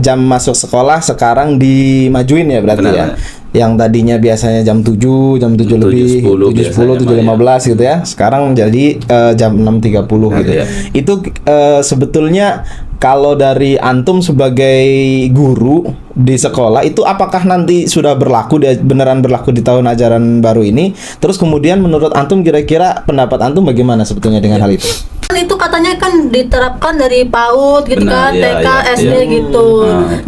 jam masuk sekolah sekarang dimajuin ya berarti Benar, ya. benar. Yang tadinya biasanya jam 7 lebih, 7.10, 7.15 gitu ya. Sekarang jadi jam 6.30 gitu. Iya. Itu sebetulnya kalau dari antum sebagai guru di sekolah itu apakah nanti sudah beneran berlaku di tahun ajaran baru ini? Terus kemudian menurut antum kira-kira pendapat antum bagaimana sebetulnya dengan hal itu? Kan itu katanya kan diterapkan dari PAUD gitu. Benar, kan, iya, TK, iya, SD iya. gitu.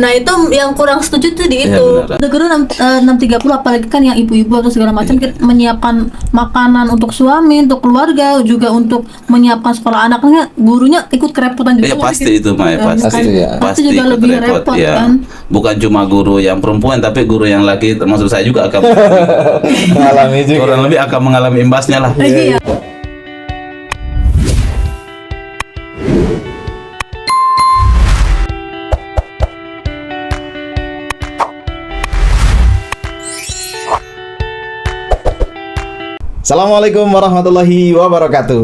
Nah itu yang kurang setuju tuh di Iya, itu. benar. Udah guru 6.30 apalagi kan yang ibu-ibu atau segala macam kita menyiapkan makanan untuk suami, untuk keluarga, juga untuk menyiapkan sekolah anaknya, gurunya ikut kerepotan juga. Ya pasti itu Maya, pasti. Pasti, ya. Pasti juga ikut lebih repot ya. kan. Bukan cuma guru yang perempuan tapi guru yang laki termasuk saya juga akan Mengalami juga. kurang lebih akan mengalami imbasnya lah. Iya. Assalamualaikum warahmatullahi wabarakatuh.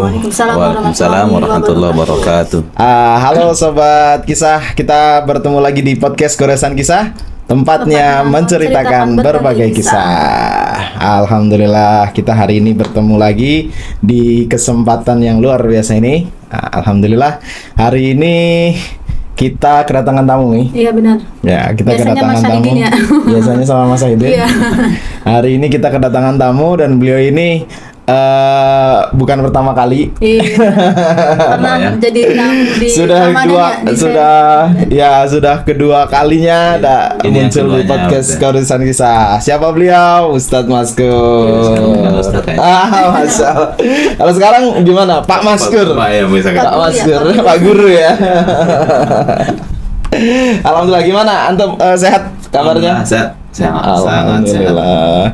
Waalaikumsalam warahmatullahi wabarakatuh. Halo sobat kisah, kita bertemu lagi di podcast Goresan Kisah, tempatnya menceritakan berbagai kisah. Alhamdulillah kita hari ini bertemu lagi di kesempatan yang luar biasa ini. Alhamdulillah hari ini kita kedatangan tamu nih. Iya benar. Ya, kita Biasanya kedatangan Mas tamu. Syahidin ya. Biasanya sama Mas Syahidin. Iya. Hari ini kita kedatangan tamu dan beliau ini bukan pertama kali. Iya. Pernah Ya. jadi tamu di Sudah Ramadan kedua, ya, di sudah kedua kalinya ada Ini yang muncul di keduanya, podcast udah. Goresan Kisah. Siapa beliau? Ustadz Maskur. Iya, Ustadz, ya. Masya Allah. Kalau sekarang gimana? Pak Maskur. Pak ya, bisa Pak kan? Maskur, Pak Guru. Pak Guru ya. Alhamdulillah, gimana? Antum sehat kabarnya? Sehat, sangat sehat. Alhamdulillah.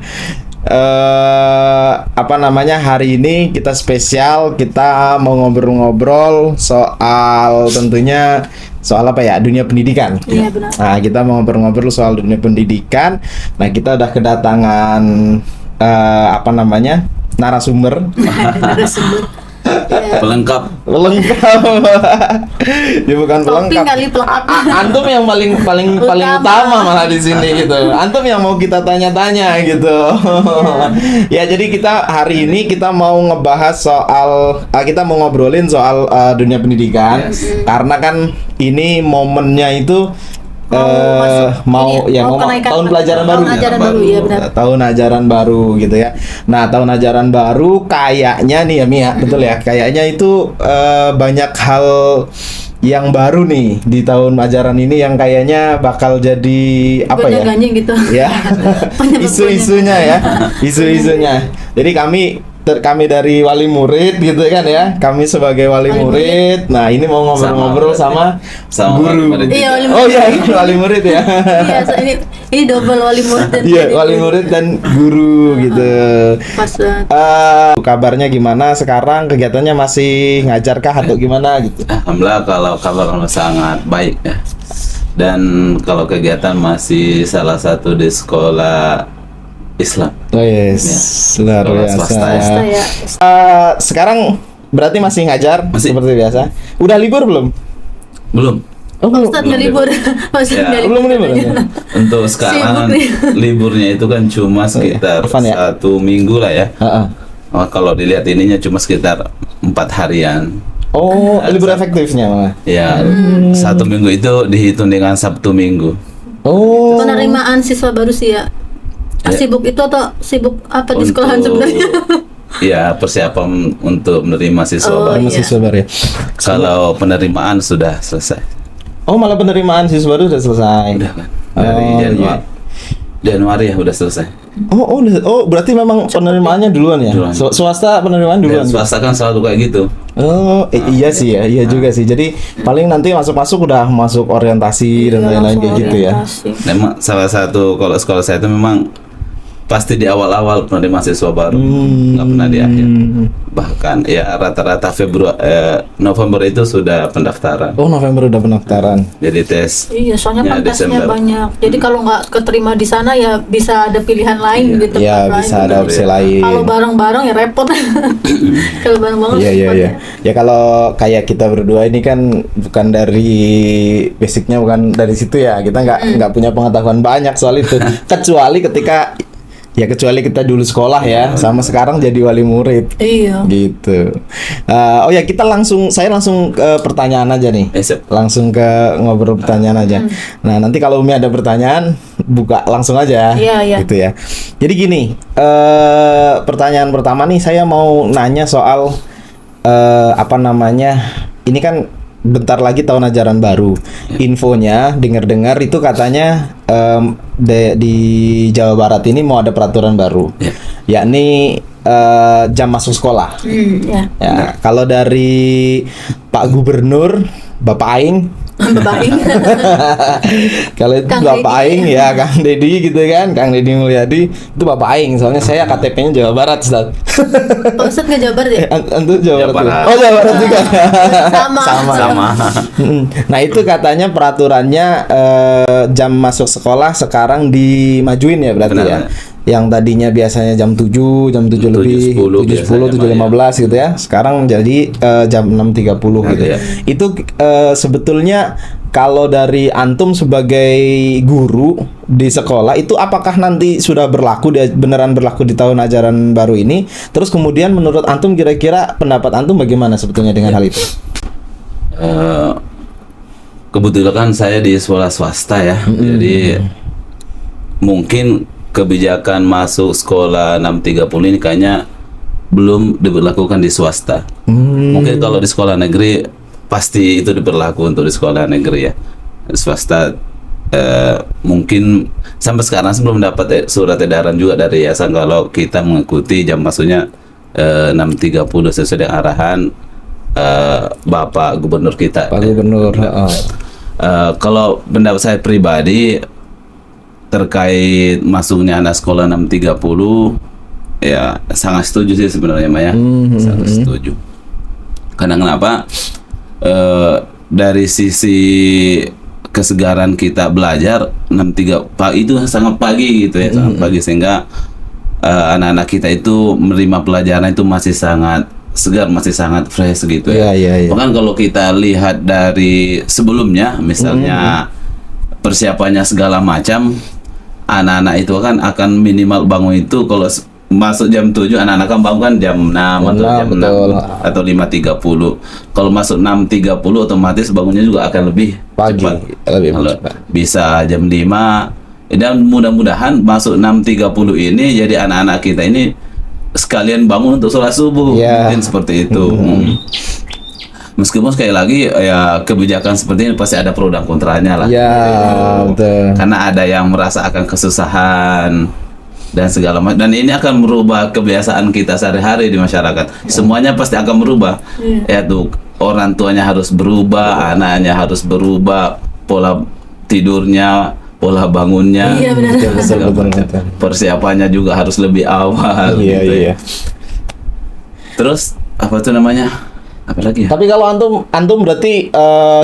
Apa namanya, hari ini kita spesial, kita mau ngobrol-ngobrol soal tentunya soal apa ya, dunia pendidikan. Iya, benar. Nah, kita mau ngobrol-ngobrol soal dunia pendidikan. Nah, kita udah kedatangan apa namanya, narasumber. Pelengkap. Pelengkap. Dia bukan pelengkap. kali pelengkap. Antum yang paling utama malah di sini gitu. Antum yang mau kita tanya-tanya gitu. Ya, jadi kita hari ini kita mau ngebahas soal kita mau ngobrolin soal dunia pendidikan. Yes. Karena kan ini momennya itu mau kenaikan tahun pelajaran baru. Tahun ajaran baru, ya benar. Tahun ajaran baru gitu ya. Nah, tahun ajaran baru kayaknya nih ya Mia, betul ya. Kayaknya itu banyak hal yang baru nih di tahun ajaran ini yang kayaknya bakal jadi apa ya? Gonjang-ganjing gitu. Ya. Penyebab Isu-isunya ya. Isu-isunya. Jadi kami dari wali murid gitu kan ya. Kami sebagai wali murid. Nah, ini mau ngobrol-ngobrol sama wali guru. murid. Iya, wali Oh murid. iya, wali murid ya. Iya, so ini double wali murid dan Iya, wali murid dan guru gitu. Pas banget. Kabarnya gimana sekarang? Kegiatannya masih ngajarkah atau gimana gitu? Alhamdulillah kalau kabar sangat baik ya. Dan kalau kegiatan masih salah satu di sekolah Islam. Oh yes, luar Sekolah biasa. swasta ya. Saya ya. Sekarang berarti masih ngajar Masih. seperti biasa. Udah libur belum? Belum. Oh, belum. Ustadz nggak libur. Ustadz Ya, nggak Belum libur. Untuk sekarang Sibuk nih. liburnya itu kan cuma sekitar Irfan ya? 1 minggu lah ya. Heeh. Oh, kalau dilihat ininya cuma sekitar 4 harian. Oh, libur efektifnya malah. Ya, 1 minggu itu dihitung dengan Sabtu Minggu. Oh. Penerimaan siswa baru sih ya. Ya. Sibuk itu atau sibuk apa di sekolahan Untuk- sebenarnya? Ya, persiapan untuk menerima siswa Oh, baru. Masih iya. sabar ya. Kalau penerimaan sudah selesai. Oh, malah penerimaan siswa baru udah selesai. Udah kan? Dari Oh, Januari. Januari ya udah selesai. Berarti memang penerimaannya duluan ya? Duluan. Swasta penerimaan duluan. Dan swasta kan selalu kayak gitu. Oh, iya sih ya, iya juga sih. Jadi paling nanti masuk udah masuk orientasi dan Iya, lain-lain langsung kayak gitu ya. orientasi. Memang salah satu kalau sekolah saya itu memang pasti di awal-awal pernah di mahasiswa baru, nggak pernah di akhir. Bahkan ya rata-rata November itu sudah pendaftaran. Oh, November udah pendaftaran. Jadi tes. Iya, soalnya Ya, kan tesnya Desember. banyak. Jadi kalau nggak keterima di sana ya bisa ada pilihan lain di tempat Ya, lain. bisa ada opsi lain. Kalau bareng-bareng ya repot. Kalau bareng-bareng Iya, iya, repot iya. Ya kalau kayak kita berdua ini kan bukan dari basicnya, bukan dari situ ya. Kita nggak punya pengetahuan banyak soal itu. Kecuali kita dulu sekolah ya, sama sekarang jadi wali murid. Iya. Gitu. Oh ya, saya langsung ke pertanyaan aja nih. Siap. Langsung ke ngobrol pertanyaan aja. Nah, nanti kalau Umi ada pertanyaan, buka langsung aja. Iya, iya. Gitu ya. Jadi gini, pertanyaan pertama nih saya mau nanya soal apa namanya? Ini kan bentar lagi tahun ajaran baru. Infonya dengar-dengar itu katanya di Jawa Barat ini mau ada peraturan baru. Yakni jam masuk sekolah. Ya. Ya, kalau dari Pak Gubernur, Bapak Aing, Baik. kalau itu Kang Bapak Deddy. Aing ya Kang Deddy gitu kan, Kang Deddy Mulyadi itu Bapak Aing. Soalnya saya KTP-nya Jawa Barat, Ustaz. Pak Ustadz nggak Jabar ya? Antum Jawa Jawa Barat. Barat. Oh, Jawa Barat juga. Sama. Sama. Nah, itu katanya peraturannya jam masuk sekolah sekarang dimajuin ya berarti Benar, ya. benar. Yang tadinya biasanya jam 7 lebih, 7.10 7.10, biasanya, 7.15 gitu ya. Sekarang menjadi jam 6.30 gitu. Iya. Itu sebetulnya kalau dari antum sebagai guru di sekolah itu apakah nanti sudah beneran berlaku di tahun ajaran baru ini? Terus kemudian menurut antum kira-kira pendapat antum bagaimana sebetulnya dengan hal itu? Kebetulan kan saya di sekolah swasta ya, jadi mungkin kebijakan masuk sekolah 6.30 ini kayaknya belum diberlakukan di swasta. Mungkin kalau di sekolah negeri pasti itu diberlaku untuk di sekolah negeri ya. Di swasta mungkin sampai sekarang sebelum dapat surat edaran juga dari yayasan kalau kita mengikuti jam masuknya 6.30 sesuai dengan arahan Bapak Gubernur kita. Pak Gubernur. Kalau pendapat saya pribadi terkait masuknya anak sekolah 6.30 ya sangat setuju sih sebenarnya Maya. Sangat setuju. Karena kenapa? Dari sisi kesegaran kita belajar 6.30 pagi itu sangat pagi gitu ya, sangat pagi sehingga anak-anak kita itu menerima pelajaran itu masih sangat segar, masih sangat fresh gitu ya. Iya. Bahkan kalau kita lihat dari sebelumnya, misalnya persiapannya segala macam, anak-anak itu kan akan minimal bangun itu kalau masuk jam 7, anak-anak kan bangun kan jam 6 atau jam betul. 6 atau 5.30. Kalau masuk 6.30 otomatis bangunnya juga akan lebih Pagi, cepat. lebih Kalau cepat. bisa jam 5, dan mudah-mudahan masuk 6.30 ini jadi anak-anak kita ini sekalian bangun untuk sholat subuh. Iya. Mungkin seperti itu. Meskipun sekali lagi ya kebijakan seperti ini pasti ada pro dan kontranya lah. Ya, betul. Karena ada yang merasa akan kesusahan dan segala macam, dan ini akan merubah kebiasaan kita sehari-hari di masyarakat. Semuanya pasti akan berubah. Ya tuh, orang tuanya harus berubah, anaknya harus berubah, pola tidurnya, pola bangunnya. Iya, benar. Betul, segala betul, macam. betul. Persiapannya juga harus lebih awal. Iya, gitu iya. ya. Terus apa tuh namanya? Apa lagi ya? Tapi kalau antum berarti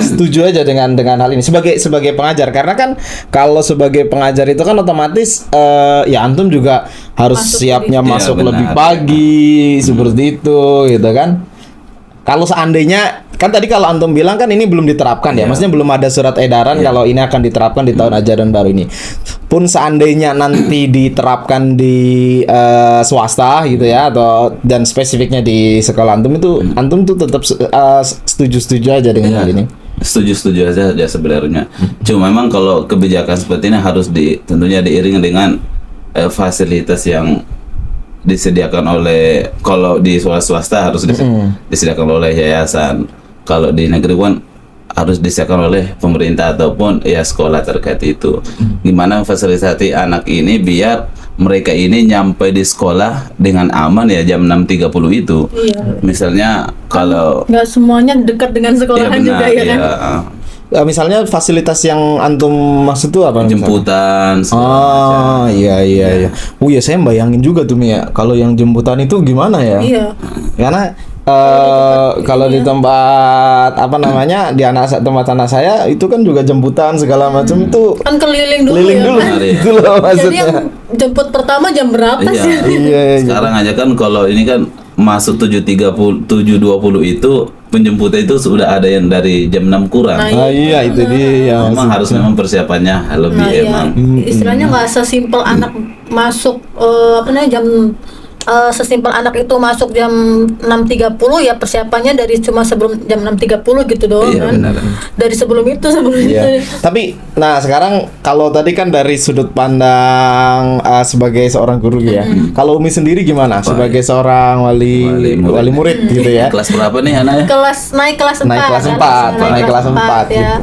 setuju aja dengan hal ini sebagai pengajar, karena kan kalau sebagai pengajar itu kan otomatis ya antum juga harus Masuk siapnya lebih- masuk Iya, lebih benar. pagi seperti itu gitu kan. Kalau seandainya kan tadi kalau antum bilang kan ini belum diterapkan ya, Iya. maksudnya belum ada surat edaran kalau ini akan diterapkan di tahun ajaran baru ini. Pun seandainya nanti diterapkan di swasta gitu ya, atau dan spesifiknya di sekolah antum itu, antum tuh tetap setuju aja dengan hal ini. Setuju aja ya sebenarnya. Cuma memang kalau kebijakan seperti ini harus tentunya diiringi dengan fasilitas yang disediakan oleh, kalau di sekolah swasta harus disediakan oleh yayasan. Kalau di negeri kan harus disediakan oleh pemerintah ataupun ya sekolah terkait itu. Gimana fasilitasi anak ini biar mereka ini nyampe di sekolah dengan aman ya jam 6.30 itu. Iya. Misalnya kalau Nggak semuanya dekat dengan sekolahan benar, juga ya kan? iya. misalnya fasilitas yang antum maksud tuh apa? misalnya? Jemputan segala macam. Oh iya. Oh iya, saya bayangin juga tuh Mia. Kalau yang jemputan itu gimana ya? Iya. Karena kalau di tempat apa namanya di tempat anak saya itu kan juga jemputan segala macam itu Kan keliling dulu keliling ya. dulu Kan? gitu loh Jadi maksudnya. yang jemput pertama jam berapa Iya. sih? Iya. Sekarang aja kan kalau ini kan masuk 7.30 7.20 itu penjemputnya itu sudah ada yang dari jam 6 kurang. Nah, Ah iya itu dia. Memang harus memang persiapannya lebih Nah, iya. emang. Istilahnya nggak sesimpel anak masuk apa namanya jam sesimpel anak itu masuk jam 6.30 ya persiapannya dari cuma sebelum jam 6.30 gitu doang Iya, kan. benar. Dari sebelum itu Iya. Tapi nah sekarang kalau tadi kan dari sudut pandang sebagai seorang guru ya. Kalau Umi sendiri gimana sebagai seorang wali murid gitu ya? Kelas berapa nih anaknya? naik kelas 4 Naik kelas 4, naik kelas 4 ya. gitu.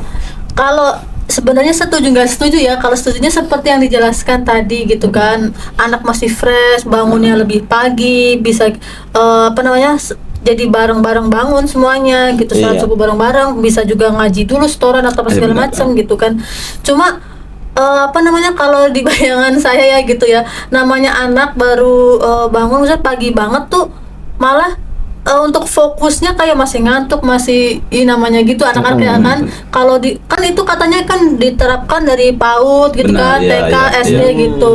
Kalau sebenarnya setuju nggak setuju ya, kalau setujunya seperti yang dijelaskan tadi gitu kan, anak masih fresh, bangunnya lebih pagi, bisa apa namanya jadi bareng-bareng bangun semuanya gitu, salat Iya. subuh bareng-bareng, bisa juga ngaji dulu setoran atau apa segala benar. macam gitu kan. Cuma apa namanya kalau di bayangan saya ya gitu ya, namanya anak baru bangun misalnya pagi banget tuh malah untuk fokusnya kayak masih ngantuk, masih namanya gitu anak-anak ya kan. Kalau di kan itu katanya kan diterapkan dari PAUD gitu Benar, kan, iya, TK, iya, SD iya. gitu.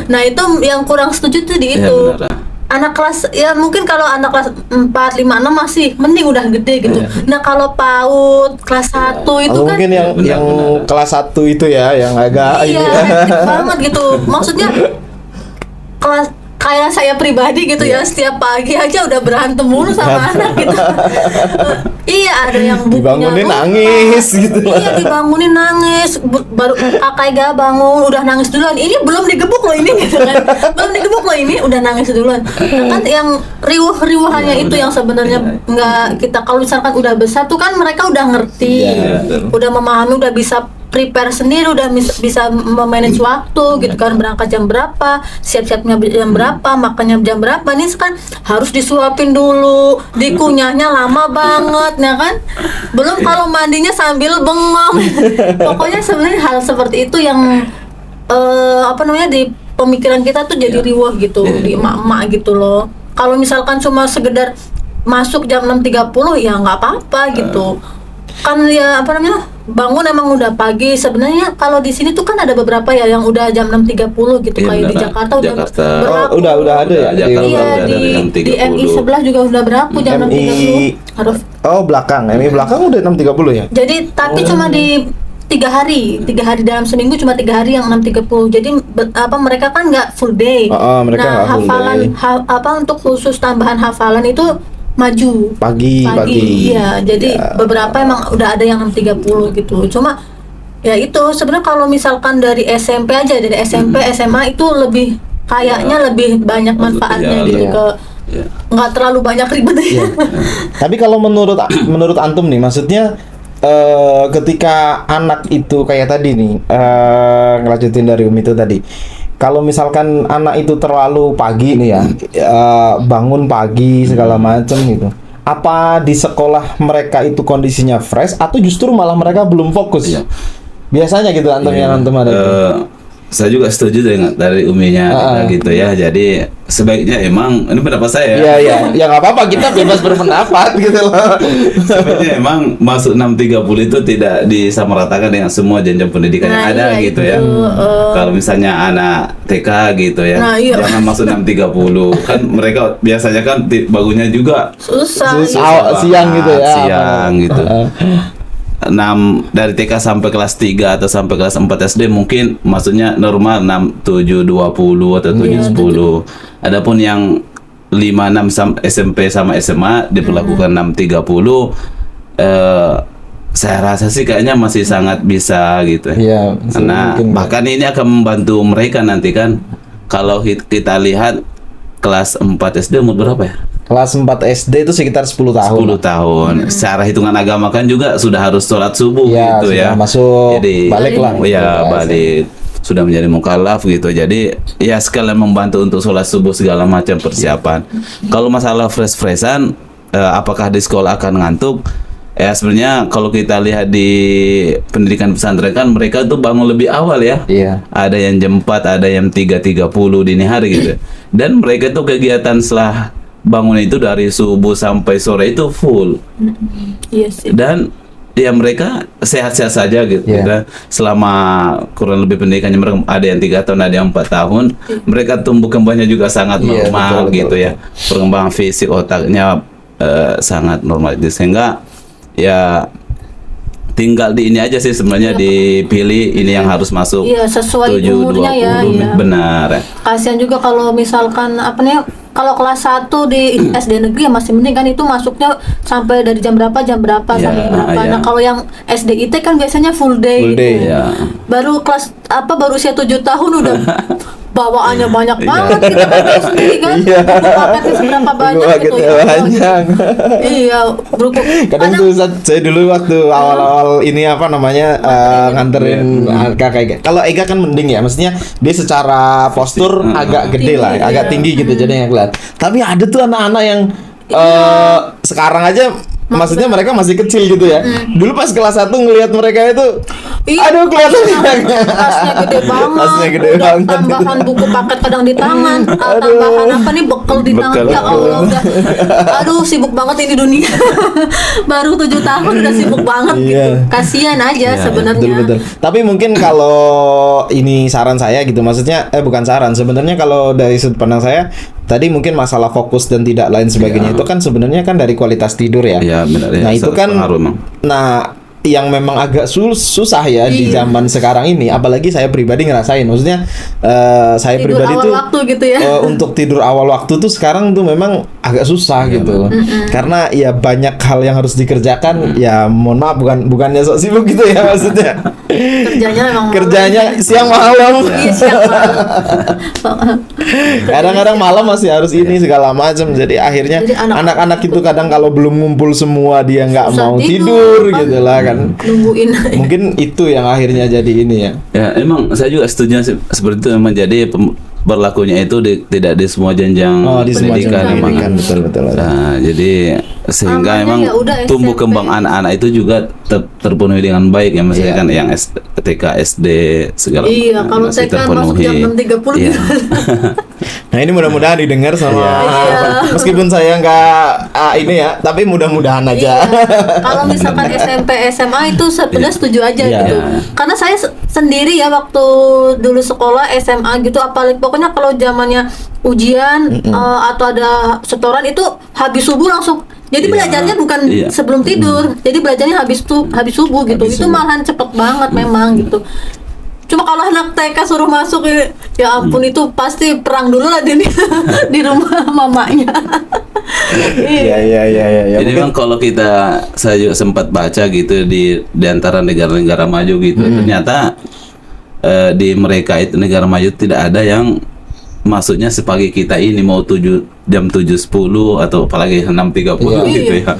Nah, itu yang kurang setuju tuh di Iya, itu. benar. Anak kelas ya mungkin kalau anak kelas 4, 5, 6 masih mending udah gede gitu. Nah, kalau PAUD kelas 1 itu kan Mungkin yang Benar. kelas 1 itu ya yang agak iya, ini ya. hektik banget gitu. Maksudnya kelas kayak saya pribadi gitu ya, setiap pagi aja udah berantem mulu sama anak gitu. Iya, ada yang bukunya Dibangunin rusak. nangis gitu lah. Iya, dibangunin nangis. Baru kakak gak bangun udah nangis duluan. Ini belum digebuk loh ini gitu kan. Belum digebuk loh ini udah nangis duluan. Kan yang riuh-riuhannya itu yang sebenarnya nggak kita, kalau misalkan udah besar tuh kan mereka udah ngerti. Iya, betul. Udah memahami, udah bisa prepare sendiri, udah bisa memanage waktu gitu kan, berangkat jam berapa, siap-siapnya jam berapa, makannya jam berapa. Ini kan harus disuapin dulu, dikunyahnya lama banget ya kan, belum kalau mandinya sambil bengong. Pokoknya sebenarnya hal seperti itu yang apa namanya di pemikiran kita tuh jadi riwah gitu di emak-emak gitu loh. Kalau misalkan cuma sekedar masuk jam 6.30 ya nggak apa-apa gitu kan, ya apa namanya bangun emang udah pagi. Sebenarnya kalau di sini tuh kan ada beberapa ya yang udah jam 6.30 gitu, Iya, kayak di benar. Jakarta udah Jakarta. berlaku. Udah ada ya. Jakarta Iya, udah di dari jam di 30. MI sebelah juga udah berlaku jam 6.30 harus. Oh belakang, MI belakang udah 6.30 ya? Jadi tapi cuma di 3 hari dalam seminggu, cuma 3 hari yang 6.30. Jadi apa mereka kan nggak full day. Mereka Nah, nggak full hafalan day. apa untuk khusus tambahan hafalan itu maju Pagi. Iya, jadi Ya. beberapa emang udah ada yang 6.30 gitu. Cuma ya itu sebenarnya kalau misalkan dari SMP aja, dari SMP SMA itu lebih kayaknya lebih banyak manfaatnya Iya, gitu iya. ke Iya. nggak terlalu banyak ribet. Tapi kalau menurut antum nih, maksudnya ketika anak itu kayak tadi nih, ngelanjutin dari Umi itu tadi. Kalau misalkan anak itu terlalu pagi nih ya, bangun pagi segala macem gitu. Apa di sekolah mereka itu kondisinya fresh atau justru malah mereka belum fokus? Iya. Biasanya gitu antum Iya. yang antum ada. Saya juga setuju dengan dari Uminya gitu ya. Jadi sebaiknya emang ini pendapat saya. Iya iya, ya nggak apa-apa, kita bebas berpendapat gitu loh. Sebenarnya emang masuk 6.30 itu tidak disamaratakan dengan semua jenjang pendidikan yang Nah, ada iya gitu itu, ya. Kalau misalnya anak TK gitu ya, Nah, iya. jangan masuk 6.30 kan mereka biasanya kan bangunnya juga Susah. Siang gitu ya. Siang gitu. 6 dari TK sampai kelas 3 atau sampai kelas 4 SD mungkin maksudnya normal 6 7 20 atau 7 10. Adapun yang 5 6 SMP sama SMA diperlakukan 6 30 saya rasa sih kayaknya masih sangat bisa gitu. Iya, Karena mungkin. bahkan ini akan membantu mereka nanti kan kalau kita lihat kelas 4 SD umur berapa ya? Kelas 4 SD itu sekitar 10 tahun. 10 tahun. Secara hitungan agama kan juga sudah harus sholat subuh Ya, gitu sudah ya. masuk Jadi balik lah. Ya, balik. Sudah menjadi mukallaf gitu. Jadi ya sekalian membantu untuk sholat subuh segala macam persiapan. Kalau masalah fresh-freshan apakah di sekolah akan ngantuk? Ya sebenarnya kalau kita lihat di pendidikan pesantren kan mereka tuh bangun lebih awal ya. Iya. Ada yang jam 4, ada yang 3.30 dini hari gitu. Dan mereka tuh kegiatan setelah bangun itu dari subuh sampai sore itu full. Iya sih. Dan ya mereka sehat-sehat saja gitu. Iya. Dan selama kurang lebih pendidikannya mereka ada yang 3 tahun, ada yang 4 tahun. Mereka tumbuh kembangnya juga sangat Iya, normal betul, gitu betul. ya. Perkembangan fisik otaknya sangat normal itu, sehingga ya tinggal di ini aja sih sebenarnya dipilih ini yang harus masuk. Iya, sesuai 7, umurnya ya, 20, iya. benar. Kasihan juga kalau misalkan apa nih, kalau kelas 1 di SD negeri ya masih mending kan, itu masuknya sampai dari jam berapa Ya, sampai berapa. ya. Nah, kalau yang SD IT kan biasanya full day. Full day, gitu. ya. Baru kelas baru usia 7 tahun udah bawaannya banyak Iya. banget, kita kan SD kan. Iya. Buku paketnya seberapa banyak Buku gitu paketnya ya. banyak. Iya, buku. Kadang tuh saya dulu waktu awal-awal ini apa namanya nganterin kakak. Kalau Ega kan mending ya, maksudnya dia secara postur agak gede Tinggi, lah, agak iya. tinggi gitu jadi yang kelihatan. Tapi ada tuh anak-anak yang sekarang aja maksudnya mereka masih kecil gitu ya. Dulu pas kelas 1 ngelihat mereka itu Iya. aduh kelihatan Tasnya gede banget. Tasnya gede Udah banget. tambahan buku paket kadang di tangan, tambahan apa nih, bekal di tangan. Bekal. Ya Allah, udah. Aduh, sibuk banget ini dunia. Baru 7 tahun udah sibuk banget Iya. gitu. Kasihan aja Iya, sebenarnya. Betul. Tapi mungkin kalau ini saran saya gitu, maksudnya bukan saran, sebenarnya kalau dari sudut pandang saya tadi mungkin masalah fokus dan tidak lain sebagainya itu kan sebenarnya kan dari kualitas tidur ya. Ya benar ya. Nah itu kan, pengaruh emang. nah yang memang agak susah ya di Iya. zaman sekarang ini, apalagi saya pribadi ngerasain, maksudnya saya Tidur pribadi awal tuh waktu gitu ya. untuk tidur awal waktu tuh sekarang tuh memang agak susah gitu, karena ya banyak hal yang harus dikerjakan. Ya mohon maaf, bukannya sok sibuk gitu ya maksudnya. Kerjanya memang Kerjanya siang malam. Iya, siang malam. Kadang-kadang malam masih harus ini segala macam. Jadi akhirnya Jadi anak-anak anak-anak itu kadang kalau belum ngumpul semua dia nggak Susah mau tidur, tidur gitu lah kan. Nungguin. Mungkin itu yang akhirnya jadi ini ya. Ya emang saya juga setuju seperti itu, memang jadi berlakunya itu tidak di semua jenjang Di semua pendidikan jenjang emang. pendidikan, betul. Nah, jadi sehingga Amannya emang ya udah tumbuh SMP. kembang anak-anak itu juga terpenuhi dengan baik ya, misalnya kan yang ketika SD segala Iya, kalau masih TK masuk jam 6.30 Iya. Nah ini mudah-mudahan didengar sama Iya. meskipun saya nggak ini ya, tapi mudah-mudahan aja. Iya. Kalau misalkan SMP, SMA itu sebenarnya setuju aja Iya. gitu. Karena saya sendiri ya waktu dulu sekolah SMA gitu, apalagi pokoknya kalau zamannya ujian atau ada setoran itu habis subuh langsung. Jadi Iya. belajarnya bukan Iya. sebelum tidur. Jadi belajarnya habis subuh gitu. Habis Itu subuh. malahan cepet banget memang gitu. Cuma kalau anak TK suruh masuk ya ampun, itu pasti perang dulu lah di di rumah mamanya. Iya. Jadi memang kalau saya juga sempat baca gitu di antara negara-negara maju gitu, ternyata di mereka itu negara maju tidak ada yang masuknya sepagi kita ini mau jam 7.10 atau apalagi 6.30 gitu ya.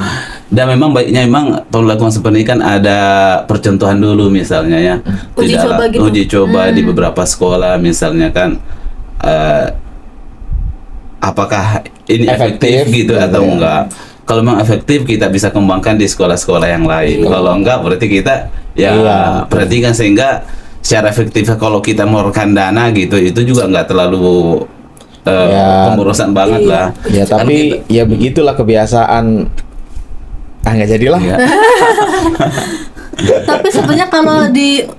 Dan memang baiknya memang pelakuan seperti ini kan ada percontohan dulu misalnya ya. Uji coba gitu. Uji coba di beberapa sekolah misalnya kan, apakah ini efektif gitu atau enggak. Kalau memang efektif kita bisa kembangkan di sekolah-sekolah yang lain. Kalau enggak berarti kita perhatikan sehingga secara efektifnya kalau kita mengeluarkan dana gitu itu juga nggak terlalu pemborosan banget lah. Ya Kan tapi ya begitulah kebiasaan. Nggak jadilah. Iya. Tapi sebenarnya kalau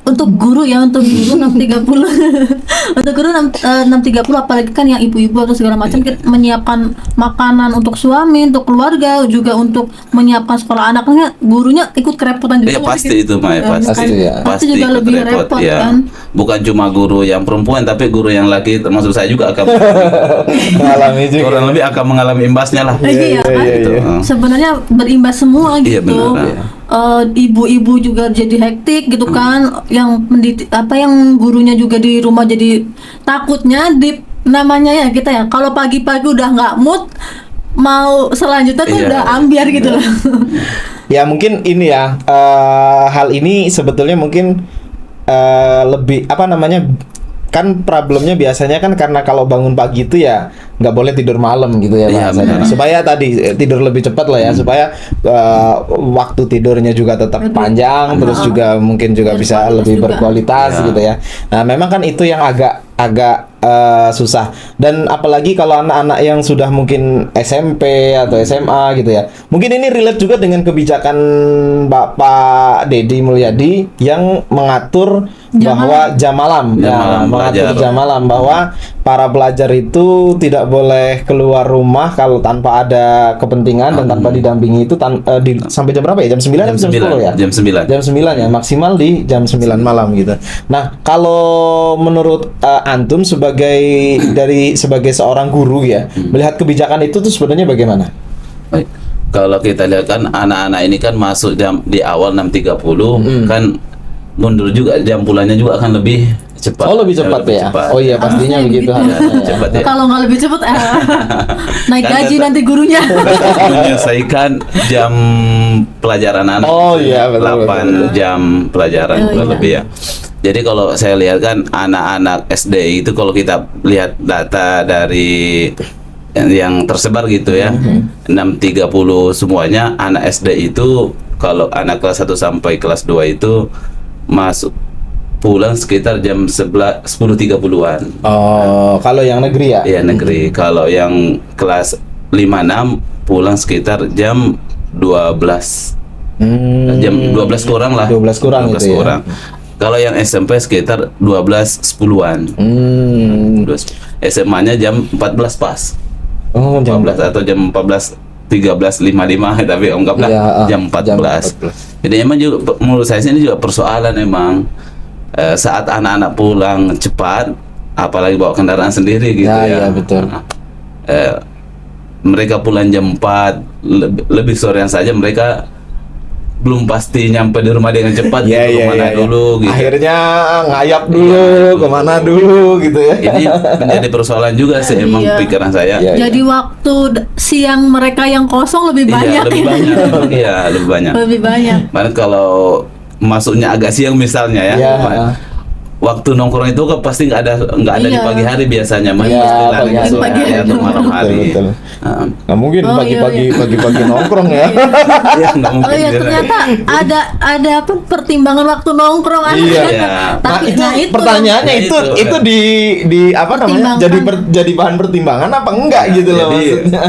untuk guru 6.30 untuk guru 6.30 apalagi kan yang ibu-ibu atau segala macam kita menyiapkan makanan untuk suami, untuk keluarga, juga untuk menyiapkan sekolah anaknya, gurunya ikut kerepotan juga. Iya pasti itu Maya, Ya, pasti. Pasti ya. Pasti juga ikut lebih repot ya. kan. Bukan cuma guru yang perempuan tapi guru yang laki termasuk saya juga akan Mengalami juga. kurang lebih akan mengalami imbasnya lah. Iya kan? Gitu. Sebenarnya berimbas semua Iya, gitu. benar. Ibu-ibu juga jadi hektik gitu kan, yang yang gurunya juga di rumah jadi takutnya namanya ya kita ya, kalau pagi-pagi udah nggak mood mau selanjutnya tuh Iya. udah ambiar gitu loh. Ya mungkin ini ya, hal ini sebetulnya mungkin lebih apa namanya, kan problemnya biasanya kan karena kalau bangun pagi itu ya nggak boleh tidur malam gitu ya Iya, bahasanya. benar. Supaya tadi tidur lebih cepat lah ya, supaya waktu tidurnya juga tetap panjang, terus juga mungkin juga bisa Berkualitas lebih juga. berkualitas Ya. gitu ya. Nah, memang kan itu yang agak susah, dan apalagi kalau anak-anak yang sudah mungkin SMP atau SMA gitu ya. Mungkin ini relate juga dengan kebijakan Bapak Dedi Mulyadi yang mengatur bahwa jam malam, Jam ya, malam mengatur pelajar. jam malam, bahwa para pelajar itu tidak boleh keluar rumah kalau tanpa ada kepentingan dan tanpa didampingi itu sampai jam berapa ya? Jam 9 Jam atau jam 10 ya? 9. Jam 9. Jam 9 ya, maksimal di jam 9 malam gitu. Nah, kalau menurut antum sebagai seorang guru ya, melihat kebijakan itu tuh sebenarnya bagaimana? Baik. Kalau kita lihat kan anak-anak ini kan masuk jam di awal 6.30 kan mundur juga jam pulangnya juga akan lebih cepat. Oh, lebih cepat ya? cepat. Oh iya, pastinya Harusnya begitu begitu. harusnya ya. Cepat ya. Kalau nggak lebih cepet naik Kan gaji kata- nanti gurunya. Menyelesaikan jam pelajaran anak. Oh iya, betul, 8 betul. jam pelajaran Oh, kurang iya. lebih ya. Jadi kalau saya lihat kan anak-anak SD itu kalau kita lihat data dari yang tersebar gitu ya, 6.30 semuanya anak SD itu kalau anak kelas 1 sampai kelas 2 itu masuk pulang sekitar jam 10.30-an. Oh, kalau yang negeri ya? Iya negeri. Kalau yang kelas 5-6 pulang sekitar jam 12. Jam 12 kurang lah. 12 kurang 12 gitu ya. kurang. Kalau yang SMP sekitar 12.10-an. Hmm. SMA-nya jam 14 pas. Oh, jam 14 atau jam 14.13.55 tapi anggaplah Iya, jam 14. Jadi emang juga menurut saya ini juga persoalan emang saat anak-anak pulang cepat, apalagi bawa kendaraan sendiri gitu Ya, ya. iya, betul. Mereka pulang jam 4 lebih sorean saja mereka belum pasti nyampe di rumah dengan cepat Iya, gitu, iya, kemana iya, iya. dulu gitu. Akhirnya ngayap dulu, kemana dulu gitu ya. Ini menjadi persoalan juga sih emang Iya. pikiran saya. Iya. Jadi waktu siang mereka yang kosong lebih banyak. Iya, lebih banyak. Iya, lebih banyak. Lebih banyak. Mana kalau masuknya agak siang misalnya ya, Iya. waktu nongkrong itu kan pasti nggak ada di Iya. pagi hari biasanya, Iya, pasti lari pagi ke hari. sore Pagi hari. atau malam hari. Betul, betul. Nah, Nggak mungkin Oh, pagi-pagi iya, iya. pagi-pagi nongkrong ya. ya, nggak Oh mungkin iya, gitu. ternyata ada apa pertimbangan waktu nongkrong Iya. anak-anak. Iya. Nah, itu pertanyaannya Nah, itu itu. di apa namanya? Pertimbangkan. Jadi bahan pertimbangan apa enggak gitu loh Jadi maksudnya.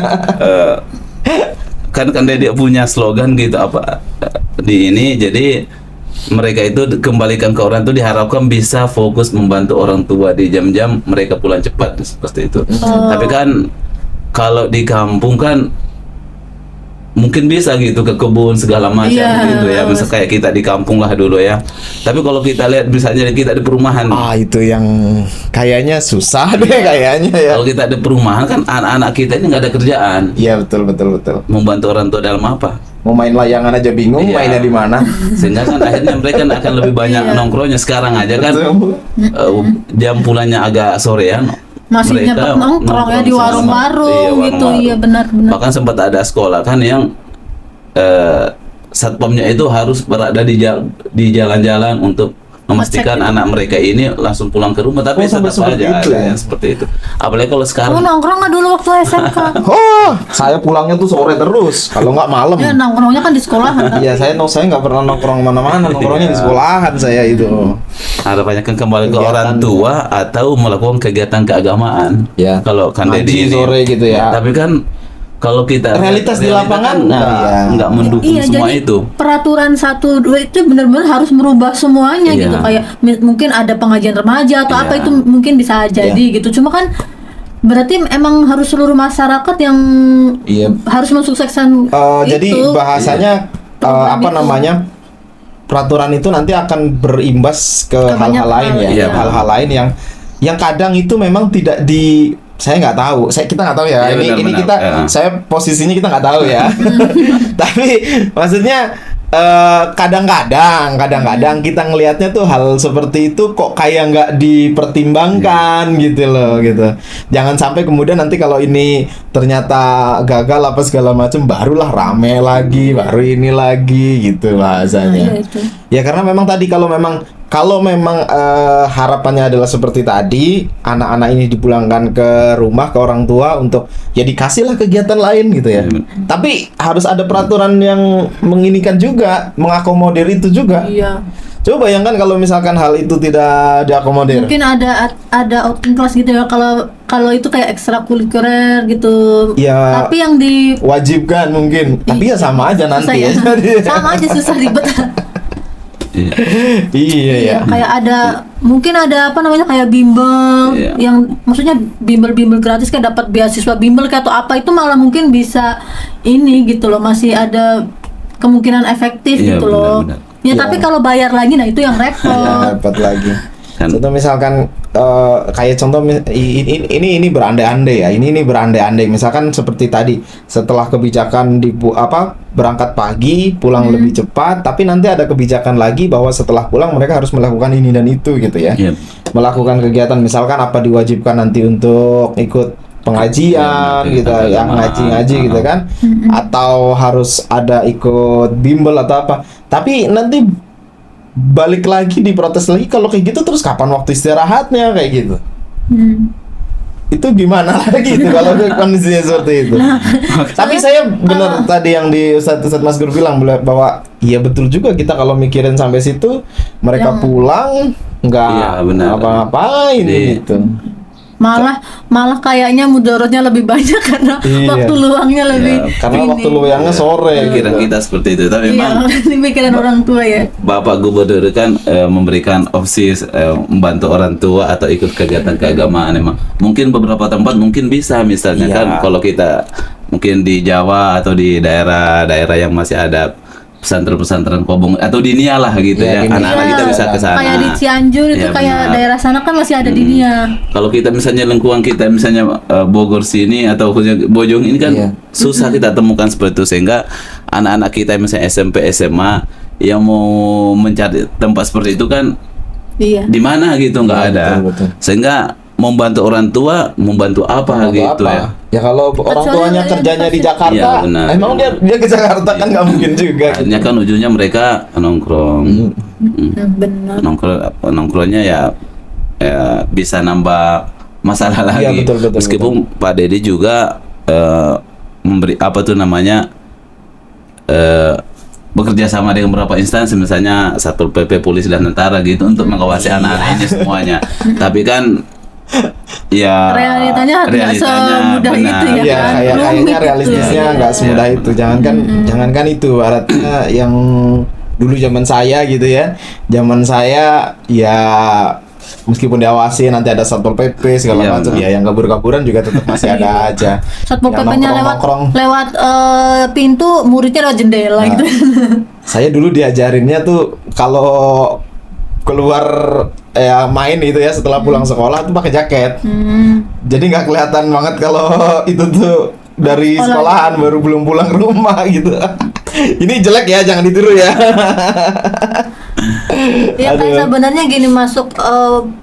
kan dia punya slogan gitu apa di ini, jadi mereka itu kembalikan ke orang itu diharapkan bisa fokus membantu orang tua di jam-jam mereka pulang cepat seperti itu. Tapi kan kalau di kampung kan mungkin bisa gitu ke kebun segala macam Iya. gitu ya, misal kayak kita di kampung lah dulu ya. Tapi kalau kita lihat misalnya kita di perumahan, Ah, itu yang kayaknya susah deh kayaknya ya. kalau kita di perumahan kan anak-anak kita ini nggak ada kerjaan, Iya, betul betul betul. membantu orang tua dalam apa? Mau main layangan aja bingung, Iya. mainnya di mana. Sehingga kan akhirnya mereka akan lebih banyak nongkrongnya. Sekarang aja kan Betul. jam pulangnya agak sorean, Masih mereka nyempet nongkrong ya di sama- warung-warung gitu. warung-warung. Iya benar-benar. Bahkan sempat ada sekolah kan yang satpamnya itu harus berada di jalan-jalan untuk memastikan Ngecek. anak mereka ini langsung pulang ke rumah, tapi Oh, sampai tetap seperti aja itu ada ya? yang seperti itu. Apalagi kalau sekarang Kamu nongkrong nggak dulu waktu SMK? Oh, saya pulangnya tuh sore terus. Kalau nggak malam. Ya nongkrongnya kan di sekolahan. Kan? Iya, saya nggak pernah nongkrong mana-mana, nongkrongnya di Iya. sekolahan saya itu. harapannya kan kembali ke Kegiatan. orang tua atau melakukan kegiatan keagamaan. Ya. Kalau kan Ngaji Dedi ini, sore gitu ya. Tapi kan kalau kita Realitas di lapangan, kan iya. nggak mendukung Iya, semua jadi itu. peraturan 1-2 itu benar-benar harus merubah semuanya Iya. gitu. Kayak mungkin ada pengajian remaja atau Iya. apa itu mungkin bisa jadi gitu. Cuma kan berarti emang harus seluruh masyarakat yang Iya. harus mensukseskan Jadi itu. bahasanya Program apa itu. namanya, peraturan itu nanti akan berimbas ke banyak hal-hal lain hal, ya, iya. hal-hal lain yang kadang itu memang tidak saya nggak tahu, kita nggak tahu ya. Iya, ini benar-benar, kita, ya. saya posisinya kita nggak tahu ya. Tapi maksudnya kadang-kadang kita ngelihatnya tuh hal seperti itu kok kayak nggak dipertimbangkan gitu loh gitu. Jangan sampai kemudian nanti kalau ini ternyata gagal apa segala macam, barulah rame lagi, baru ini lagi gitu Nah, bahasanya. iya itu. Ya karena memang tadi kalau memang kalau memang harapannya adalah seperti tadi, anak-anak ini dipulangkan ke rumah ke orang tua untuk ya dikasihlah kegiatan lain gitu ya. Tapi harus ada peraturan yang menginikan juga, mengakomodir itu juga. Iya. Coba bayangkan kalau misalkan hal itu tidak diakomodir. Mungkin ada outing class gitu ya, kalau itu kayak ekstrakurikuler gitu. Ya, Tapi yang di wajibkan mungkin. Tapi ya sama aja susah nanti ya. ya. Sama aja susah ribet. Iya ya. Kayak mungkin ada apa namanya kayak bimbel Iya. yang maksudnya bimbel gratis kayak dapat beasiswa bimbel kayak atau apa itu malah mungkin bisa ini gitu loh, masih ada kemungkinan efektif Iya, gitu loh. benar-benar. Ya Iya. tapi kalau bayar lagi nah itu yang Ya, repot. dapat lagi. Kan. Contoh misalkan kayak contoh ini berandai-andai ya. Ini berandai-andai. Misalkan seperti tadi, setelah kebijakan berangkat pagi, pulang lebih cepat, tapi nanti ada kebijakan lagi bahwa setelah pulang mereka harus melakukan ini dan itu gitu ya. Iya. Melakukan kegiatan misalkan apa diwajibkan nanti untuk ikut pengajian Iya, gitu, kegiatan yang agama. ngaji gitu kan, atau harus ada ikut bimbel atau apa. Tapi nanti balik lagi diprotes lagi kalau kayak gitu, terus kapan waktu istirahatnya kayak gitu? Itu gimana lagi itu kalau kondisinya seperti itu? Tapi saya benar tadi yang di Ustadz Mas Guru bilang bahwa iya betul juga, kita kalau mikirin sampai situ mereka pulang nggak Iya, benar. apa-ngapain Jadi- gitu. Malah kayaknya mudorotnya lebih banyak karena Iya. waktu luangnya lebih Karena waktu luangnya sore Pikiran gitu. kita seperti itu. Tapi Iya, memang ini pikiran orang tua ya. Bapak Gubernur kan memberikan opsi membantu orang tua atau ikut kegiatan keagamaan. Emang mungkin beberapa tempat mungkin bisa, misalnya Iya. kan kalau kita mungkin di Jawa atau di daerah-daerah yang masih ada pesantren-pesantren kobong atau dinia lah gitu Iya, ya. dinia. Anak-anak kita bisa ke sana. Kayak di Cianjur itu Iya, kayak benar. daerah sana kan masih ada dinia. Kalau kita misalnya lingkungan kita misalnya Bogor sini atau khususnya Bojong ini kan Iya. susah kita temukan seperti itu, sehingga anak-anak kita misalnya SMP SMA yang mau mencari tempat seperti itu kan Iya. di mana gitu nggak Iya, ada, betul. sehingga membantu orang tua membantu apa Atau gitu apa? ya. Ya kalau orang Kecuali tuanya yang kerjanya di dikasih- Jakarta, Iya, benar. emang dia ke Jakarta kan nggak mungkin juga. Akhirnya kan ujungnya mereka nongkrong. Benar. Nongkrongnya ya bisa nambah masalah lagi. Iya, betul, Meskipun Pak Dedi juga memberi apa tuh namanya bekerja sama dengan beberapa instansi, misalnya Satpol PP, polisi dan tentara gitu untuk mengawasi anak-anak ini semuanya. Tapi kan ya Realitanya tidak semudah benar. itu ya. Iya, kan? kayaknya Rumit realistisnya itu. nggak semudah Iya. itu. Jangankan itu, artinya yang dulu zaman saya gitu ya. Zaman saya ya meskipun diawasi nanti ada Satpol PP segala Iya, macam benar. ya, yang kabur-kaburan juga tetap masih ada aja. Satpol Yang PP-nya nongkrong-nongkrong. lewat pintu, muridnya lewat jendela Nah. gitu. Saya dulu diajarinnya tuh kalau keluar main itu ya setelah pulang sekolah tuh pakai jaket. Jadi nggak kelihatan banget kalau itu tuh dari sekolahan baru belum pulang rumah gitu. Ini jelek ya, jangan ditiru ya. Ya kan Aduh. sebenarnya gini, masuk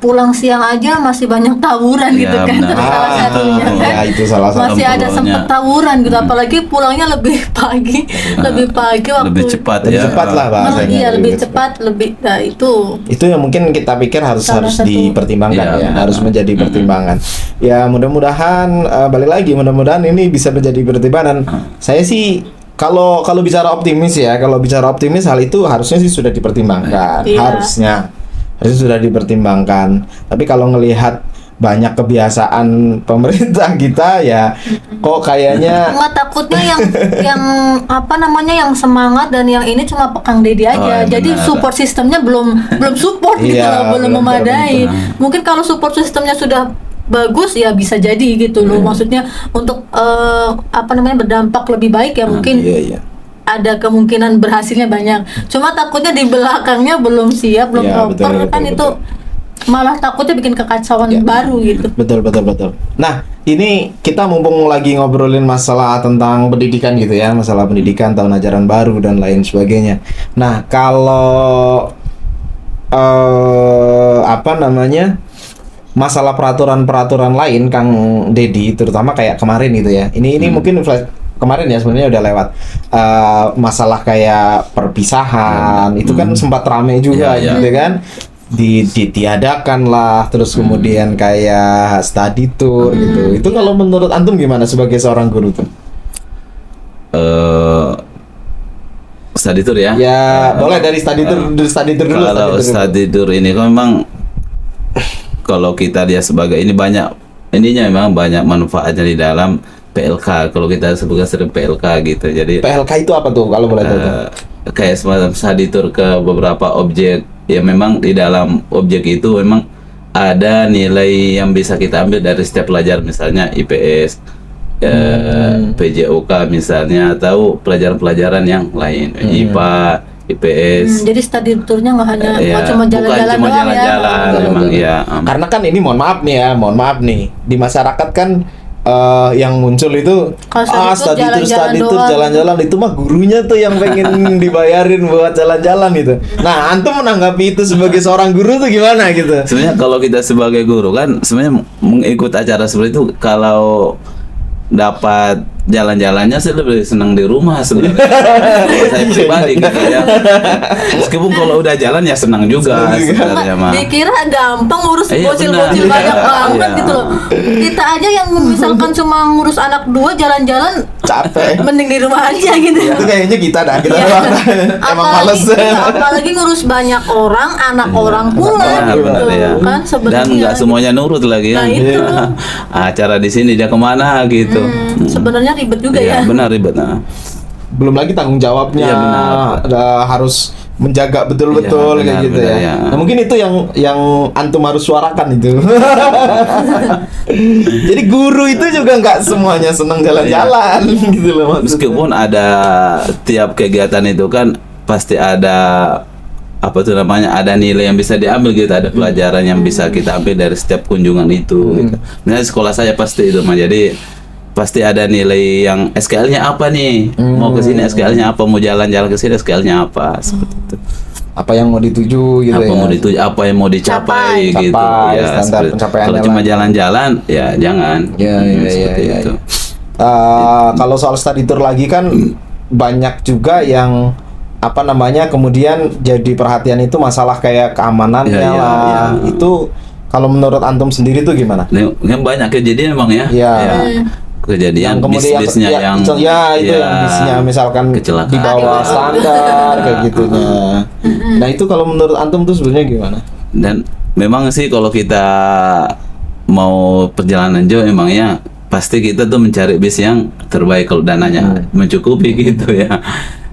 pulang siang aja masih banyak tawuran Iya, gitu kan. benar. Itu salah satunya kan. Ya itu salah satu. Masih ada Pulangnya. sempet tawuran gitu, apalagi pulangnya lebih pagi, lebih pagi waktu. Lebih cepat Lebih ya. cepat lah bahasanya. Iya, lebih cepat, lebih. Nah itu. Itu yang mungkin kita pikir harus Salah satu. dipertimbangkan Iya, ya, benar. harus menjadi pertimbangan. Ya mudah-mudahan balik lagi, mudah-mudahan ini bisa menjadi pertimbangan. Saya sih kalau bicara optimis ya, kalau bicara optimis hal itu harusnya sih sudah dipertimbangkan, Iya. harusnya sudah dipertimbangkan. Tapi kalau ngelihat banyak kebiasaan pemerintah kita ya, kok kayaknya Nggak, takutnya yang apa namanya, yang semangat dan yang ini cuma Kang Dedi Oh, aja. iya, Jadi benar. support sistemnya belum support gitu Iya, loh, belum belum memadai. terbentuk. Mungkin kalau support sistemnya sudah bagus ya bisa jadi gitu loh. Maksudnya untuk apa namanya, berdampak lebih baik ya mungkin iya. ada kemungkinan berhasilnya banyak. Cuma takutnya di belakangnya belum siap, belum Iya, proper betul, kan betul, itu betul. malah takutnya bikin kekacauan Ya. baru gitu. Betul. Nah, ini kita mumpung lagi ngobrolin masalah tentang pendidikan gitu ya, masalah pendidikan, tahun ajaran baru dan lain sebagainya. Nah, kalau apa namanya, masalah peraturan-peraturan lain, Kang Dedi, terutama kayak kemarin gitu ya. Ini mungkin kemarin ya sebenarnya udah lewat. Masalah kayak perpisahan itu kan sempat rame juga Iya, iya. gitu kan. ditiadakan lah, terus kemudian kayak study tour gitu. Itu kalau menurut antum gimana sebagai seorang guru tuh? Study tour ya? Ya, boleh dari study tour dulu. Kalau study tour ini kan memang kalau kita lihat sebagai ini banyak ininya, memang banyak manfaatnya di dalam PLK. Kalau kita sebutkan sering PLK gitu. Jadi PLK itu apa tuh kalau boleh tahu? kayak semacam study tour ke beberapa objek. Ya memang di dalam objek itu memang ada nilai yang bisa kita ambil dari setiap pelajaran, misalnya IPS, PJOK misalnya, atau pelajaran-pelajaran yang lain, IPA, IPS. Jadi study tournya nggak hanya cuma bukan jalan-jalan cuma doang jalan-jalan, ya. memang ya. Karena kan ini mohon maaf nih di masyarakat kan yang muncul itu Kalau study tour study tour doang. jalan-jalan, itu mah gurunya tuh yang pengen dibayarin buat jalan-jalan itu. Nah, antum menanggapi itu sebagai seorang guru tuh gimana gitu? Sebenarnya kalau kita sebagai guru kan sebenarnya mengikut acara seperti itu, kalau dapat jalan-jalannya saya lebih senang di rumah sebenarnya. Kalau saya pribadi gitu ya. Meskipun kalau udah jalan ya senang juga sebenarnya mah. Dikira gampang ngurus Iya, bocil-bocil benar. banyak banget Iya. gitu loh. Kita aja yang misalkan cuma ngurus anak 2 jalan-jalan, Capek. mending di rumah aja gitu. Itu kayaknya kita Iya. doang. Emang males. Apalagi ngurus banyak orang, anak orang pula Benar, gitu. benar, ya. Kan sebenarnya. Dan nggak semuanya nurut lagi ya. Nah, itu. Acara di sini dia kemana gitu. Sebenarnya ribet juga ya. Iya, benar ribet. Nah. Belum lagi tanggung jawabnya, Iya, benar. harus menjaga betul-betul Iya, kayak benar, gitu benar, ya. ya. Nah, mungkin itu yang antum harus suarakan itu. Jadi guru itu juga nggak semuanya senang jalan-jalan gitu loh maksudnya. Meskipun ada tiap kegiatan itu kan pasti ada apa tuh namanya, ada nilai yang bisa diambil gitu, ada pelajaran yang bisa kita ambil dari setiap kunjungan itu gitu. Misalnya sekolah saya pasti itu mah, jadi pasti ada nilai yang SKL-nya apa nih, mau ke sini SKL-nya apa, mau jalan-jalan ke sini SKL-nya apa, seperti itu. Apa yang mau dituju gitu Apa ya. mau dituju, apa yang mau dicapai gitu Capai, ya. standar seperti itu. pencapaiannya Kalau cuma lah. jalan-jalan ya jangan. Ya, Seperti ya. itu. Kalau soal study tour lagi kan banyak juga yang apa namanya kemudian jadi perhatian itu masalah kayak keamanannya Ya, ya, lah. ya. Itu kalau menurut antum sendiri tuh gimana? Yang banyak kejadian emang ya. Iya. Ya. Kejadian bis-bisnya yang itu yang bisnya misalkan kecelakaan. di bawah standar kayak gitunya. Nah, itu kalau menurut antum tuh sebenarnya gimana? Dan memang sih kalau kita mau perjalanan jauh emangnya pasti kita tuh mencari bis yang terbaik kalau dananya mencukupi gitu ya.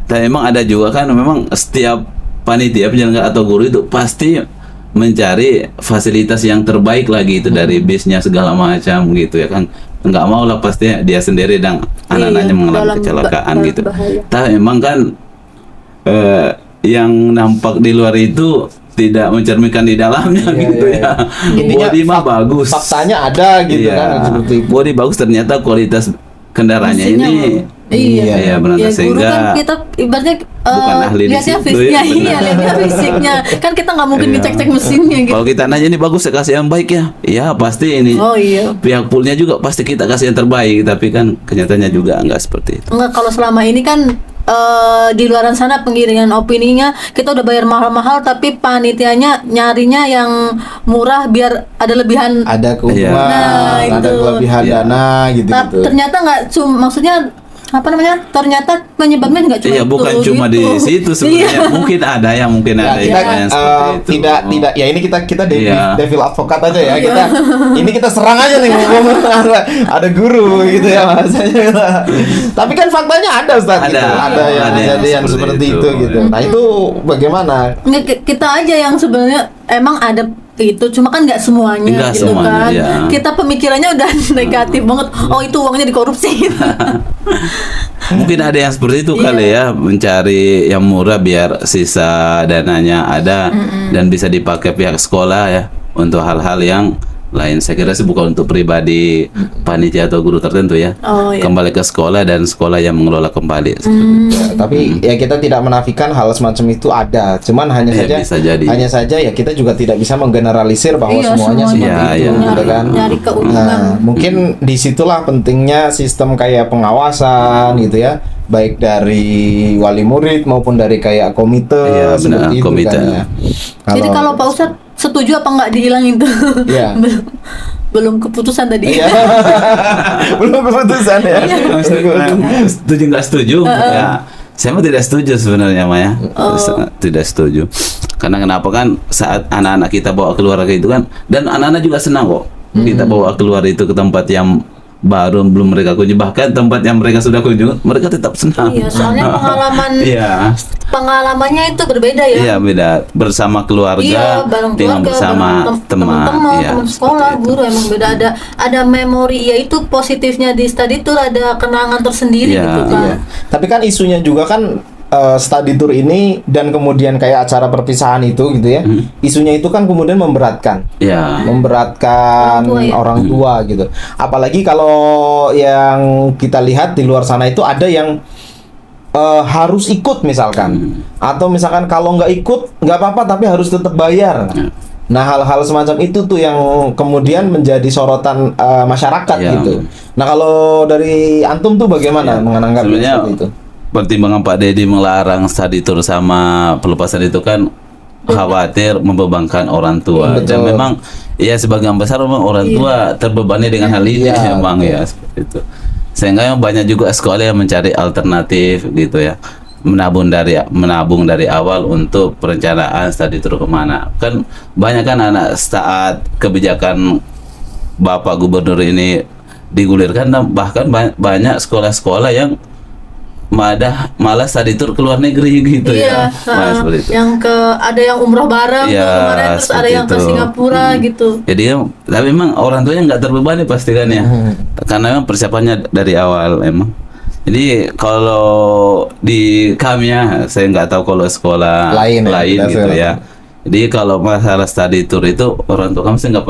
Dan emang ada juga kan memang setiap panitia penyelenggara atau guru itu pasti mencari fasilitas yang terbaik lagi itu dari bisnya segala macam gitu ya kan. Nggak mau lah pasti dia sendiri dan anak-anaknya mengalami dalam kecelakaan gitu. bahaya. Tapi emang kan yang nampak di luar itu tidak mencerminkan di dalamnya Iya, gitu iya, ya. Intinya Body mah bagus. Faktanya ada gitu Iya. kan seperti itu. Body bagus, ternyata kualitas kendaraannya Mesinnya ini Iya, iya, benar. Ya, guru Sehingga kan kita ibaratnya bukan ahli di lihatnya situ fisiknya, ya, benar. iya lihatnya fisiknya. Kan kita nggak mungkin Iya. ngecek-cek mesinnya gitu. kalau kita nanya ini bagus, saya kasih yang baik ya. Iya pasti ini. Oh iya. Pihak poolnya juga pasti kita kasih yang terbaik, tapi kan kenyataannya juga enggak seperti itu. Enggak, kalau selama ini kan di luaran sana penggiringan opininya kita udah bayar mahal-mahal, tapi panitianya nyarinya yang murah biar ada lebihan. Ada keuntungan, Nah, ada itu. kelebihan Iya. dana gitu Tapi gitu. ternyata nggak cuma, maksudnya apa namanya? Ternyata penyebabnya nggak cuma Iya, itu, bukan cuma di gitu. situ sebenarnya. Iya. Mungkin ada yang Ya, kita yang seperti itu. tidak ya ini kita Iya. devil advokat aja ya kita ini kita serang aja nih ngomong ada guru gitu ya bahasanya. Tapi kan faktanya ada Ustaz Ada. gitu. Ada yang Ada yang kejadian seperti seperti itu, itu gitu. ya. Nah, itu bagaimana? Nggak, kita aja yang sebenarnya emang ada itu, cuma kan nggak semuanya Nggak gitu semuanya, kan. ya. Kita pemikirannya udah negatif banget. Oh, itu uangnya dikorupsi gitu. Mungkin ada yang seperti itu Iya. kali ya, mencari yang murah biar sisa dananya ada dan bisa dipakai pihak sekolah ya untuk hal-hal yang lain. Saya kira sih bukan untuk pribadi panitia atau guru tertentu ya. Oh, iya. Kembali ke sekolah dan sekolah yang mengelola kembali. Ya, tapi ya kita tidak menafikan hal semacam itu ada. Cuman hanya Ya, saja bisa jadi. hanya saja ya kita juga tidak bisa menggeneralisir bahwa Iya, semuanya seperti Iya, itu, iya. gitu kan. Nyari keuntungan. Nah, mungkin disitulah pentingnya sistem kayak pengawasan gitu ya, baik dari wali murid maupun dari kayak komite Iya, benar, seperti itu komite. kan ya. Jadi kalau Pak Ustadz setuju apa nggak dihilangin tuh? Iya. belum keputusan tadi. Iya. Belum keputusan ya. Setuju nggak setuju? Ya, saya mah tidak setuju sebenarnya Maya. Tidak setuju. Karena kenapa kan saat anak-anak kita bawa keluar kayak itu kan, dan anak-anak juga senang kok. Kita bawa keluar itu ke tempat yang baru belum mereka kunjungi, bahkan tempat yang mereka sudah kunjungi mereka tetap senang. Iya, soalnya Iya. pengalamannya itu berbeda ya. Iya, beda bersama keluarga Iya, bareng dengan keluarga, bersama bareng teman. Iya, teman sekolah, seperti itu. guru emang beda, ada memori ya, itu positifnya di study tour, ada kenangan tersendiri Iya, gitu kan. Iya. Tapi kan isunya juga kan study tour ini dan kemudian kayak acara perpisahan itu gitu ya. Isunya itu kan kemudian memberatkan. Iya. Memberatkan Orang tua ya. orang tua gitu. Apalagi kalau yang kita lihat di luar sana itu ada yang harus ikut misalkan, atau misalkan kalau nggak ikut nggak apa-apa tapi harus tetap bayar. Nah, hal-hal semacam itu tuh yang kemudian menjadi sorotan masyarakat Iya. gitu. Nah, kalau dari antum tuh bagaimana menanggapi Sebenarnya seperti itu? pertimbangan Pak Dedi melarang study tour sama pelepasan itu kan khawatir membebankan orang tua. Betul. Dan memang ya sebagian besar memang orang tua terbebani dengan hal ini Iya, memang ya seperti itu. Sehingga yang banyak juga sekolah yang mencari alternatif gitu ya. Menabung dari awal untuk perencanaan study tour kemana. Kan banyak kan anak saat kebijakan Bapak Gubernur ini digulirkan, dan bahkan banyak sekolah-sekolah yang malah study tour ke luar negeri gitu Iya, ya. Nah, seperti itu. yang ada yang umroh bareng Iya, tuh kemarin, terus ada seperti yang ke itu. Singapura gitu. Jadi tapi memang orang tuanya nggak terbebani pasti kan ya, karena memang persiapannya dari awal emang. Jadi kalau di kami ya, saya nggak tahu kalau sekolah Lain lain ya, gitu kita ya. Jadi kalau masalah study tour itu orang tua kami sih nggak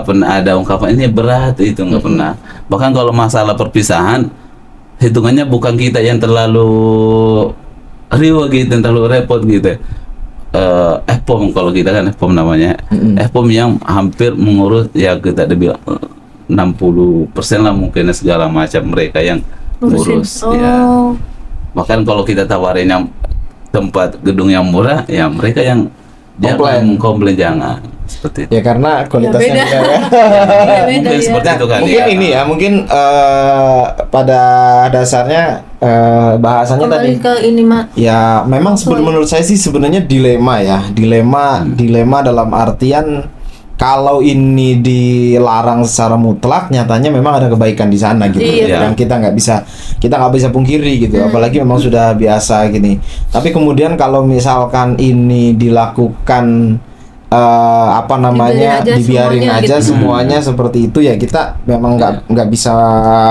pernah ada ungkapan ini berat, itu nggak pernah. Bahkan kalau masalah perpisahan, hitungannya bukan kita yang terlalu riwah gitu, yang terlalu repot gitu. FPOM kalau kita kan FPOM namanya. FPOM yang hampir mengurus ya, kita ada bilang 60% lah mungkin segala macam mereka yang ngurus ya. Bahkan kalau kita tawarin yang tempat gedung yang murah, ya mereka yang komplain jangan seperti itu. Ya karena kualitasnya beda. beda ya. Beda Mungkin ya. seperti itu kan Mungkin ya. ini ya, mungkin pada dasarnya bahasanya tadi Kembali ke ini Mak. ya memang menurut saya sih sebenarnya dilema dalam artian kalau ini dilarang secara mutlak, nyatanya memang ada kebaikan di sana gitu. Iya, Yang kita nggak bisa pungkiri gitu. Apalagi memang sudah biasa gini. Tapi kemudian kalau misalkan ini dilakukan dibiarin aja gitu. semuanya seperti itu, ya kita memang nggak bisa